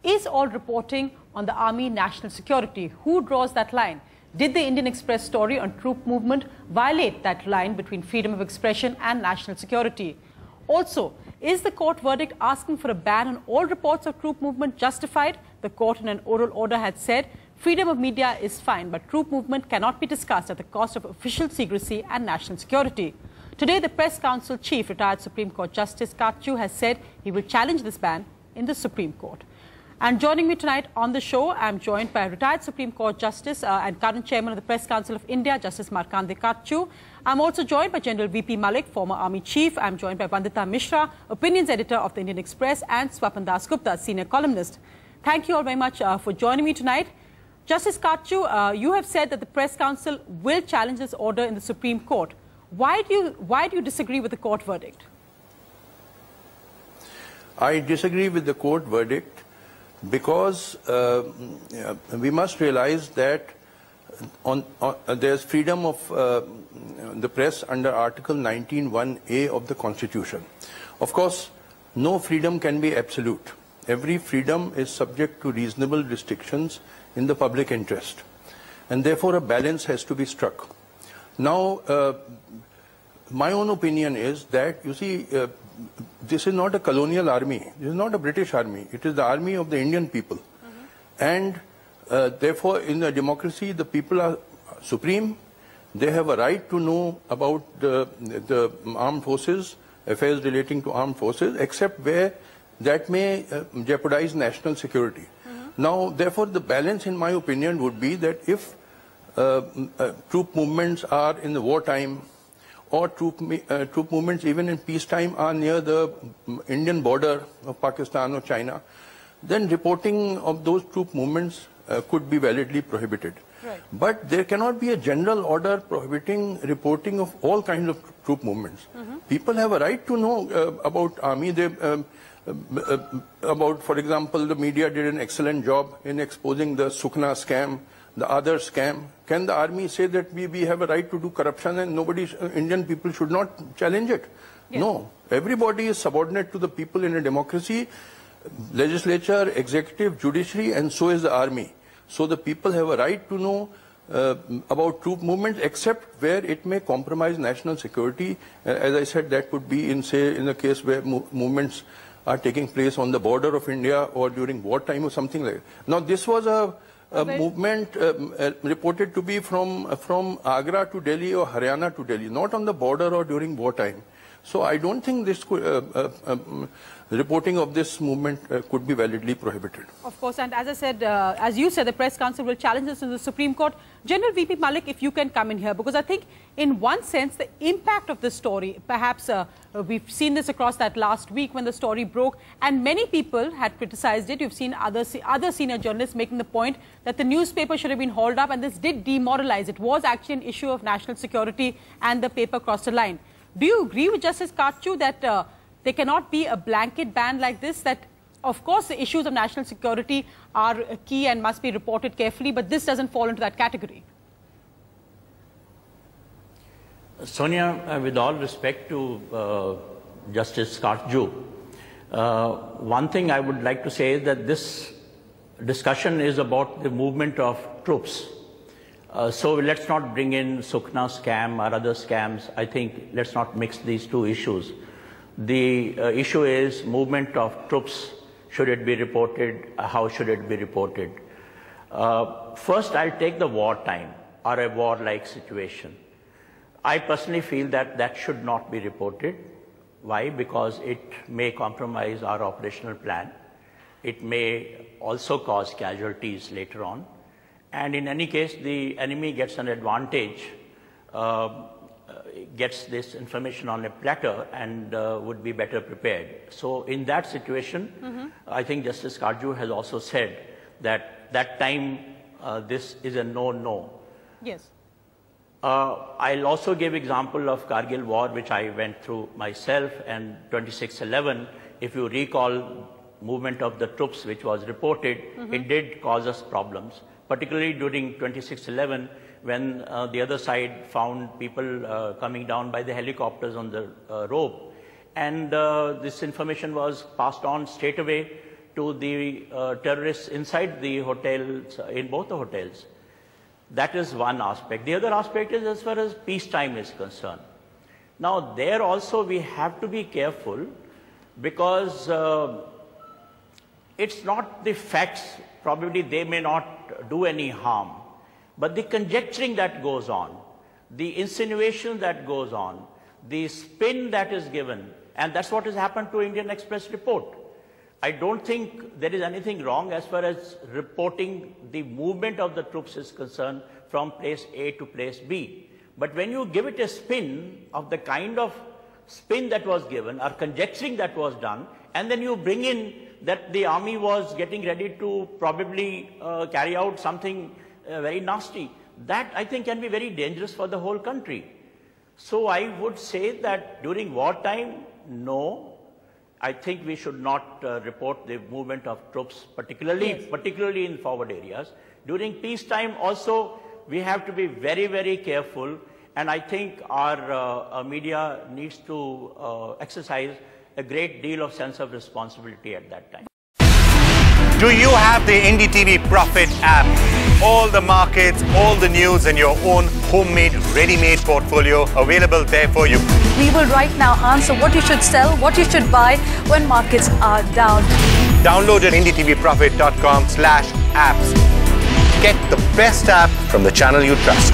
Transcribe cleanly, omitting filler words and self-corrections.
Is all reporting on the army national security? Who draws that line? Did the Indian Express story on troop movement violate that line between freedom of expression and national security? Also, is the court verdict asking for a ban on all reports of troop movement justified? The court in an oral order had said freedom of media is fine, but troop movement cannot be discussed at the cost of official secrecy and national security. Today, the Press Council Chief, retired Supreme Court Justice Katchu, has said he will challenge this ban in the Supreme Court. And joining me tonight on the show, I'm joined by retired Supreme Court Justice and current Chairman of the Press Council of India, Justice Markandeya Katchu. I'm also joined by General V.P. Malik, former Army Chief. I'm joined by Vandita Mishra, Opinions Editor of the Indian Express, and Swapan Das Gupta, Senior Columnist. Thank you all very much for joining me tonight. Justice Katchu, you have said that the Press Council will challenge this order in the Supreme Court. Why do you disagree with the court verdict? I disagree with the court verdict because we must realize that there's freedom of the press under Article 19(1)(a) of the Constitution. Of course, no freedom can be absolute. Every freedom is subject to reasonable restrictions in the public interest, and therefore a balance has to be struck. Now, my own opinion is that, you see, this is not a colonial army. This is not a British army. It is the army of the Indian people. And therefore, in a democracy, the people are supreme. They have a right to know about the armed forces, affairs relating to armed forces, except where that may jeopardize national security. Now, therefore, the balance, in my opinion, would be that if troop movements are in the wartime, or troop movements even in peacetime are near the Indian border of Pakistan or China, then reporting of those troop movements could be validly prohibited. Right. But there cannot be a general order prohibiting reporting of all kinds of troop movements. People have a right to know about army. For example, the media did an excellent job in exposing the Sukhna scam, the other scam. Can the army say that we have a right to do corruption and Indian people should not challenge it? Yes. No. Everybody is subordinate to the people in a democracy, legislature, executive, judiciary, and so is the army. So the people have a right to know about troop movements, except where it may compromise national security. As I said, that could be in a case where movements are taking place on the border of India or during wartime or something like that. Now, this was a movement reported to be from Agra to Delhi or Haryana to Delhi, not on the border or during wartime. So I don't think this reporting of this movement could be validly prohibited. Of course, and as I said, as you said, the Press Council will challenge this in the Supreme Court. General V.P. Malik, if you can come in here, because I think in one sense the impact of this story, perhaps we've seen this across that last week when the story broke, and many people had criticized it. You've seen other senior journalists making the point that the newspaper should have been hauled up, and this did demoralize. It was actually an issue of national security, and the paper crossed a line. Do you agree with Justice Katchu that there cannot be a blanket ban like this, that of course the issues of national security are key and must be reported carefully, but this doesn't fall into that category? Sonia, with all respect to Justice Katchu, one thing I would like to say is that this discussion is about the movement of troops. So let's not bring in Sukhna scam or other scams. I think let's not mix these two issues. The issue is movement of troops. Should it be reported? How should it be reported? First, I'll take the wartime or a war-like situation. I personally feel that that should not be reported. Why? Because it may compromise our operational plan. It may also cause casualties later on. And in any case, the enemy gets an advantage, gets this information on a platter and would be better prepared. So in that situation, I think Justice Katchu has also said that that time this is a no-no. Yes. I'll also give example of Kargil war, which I went through myself, and 26/11. If you recall, movement of the troops which was reported, it did cause us problems, particularly during 26/11 when the other side found people coming down by the helicopters on the rope. And this information was passed on straight away to the terrorists inside the hotels, in both the hotels. That is one aspect. The other aspect is as far as peacetime is concerned. Now, there also we have to be careful, because it's not the facts, probably they may not do any harm, but the conjecturing that goes on, the insinuation that goes on, the spin that is given, and that's what has happened to Indian Express report. I don't think there is anything wrong as far as reporting the movement of the troops is concerned from place A to place B. But when you give it a spin of the kind of spin that was given, or conjecturing that was done, and then you bring in that the army was getting ready to probably carry out something very nasty, that I think can be very dangerous for the whole country. So I would say that during wartime, no, I think we should not report the movement of troops, particularly in forward areas. During peacetime also, we have to be very, very careful, and I think our media needs to exercise a great deal of sense of responsibility at that time. Do you have the NDTV Profit app? All the markets, all the news in your own homemade, ready-made portfolio available there for you. We will right now answer what you should sell, what you should buy when markets are down. Download at ndtvprofit.com/apps. Get the best app from the channel you trust.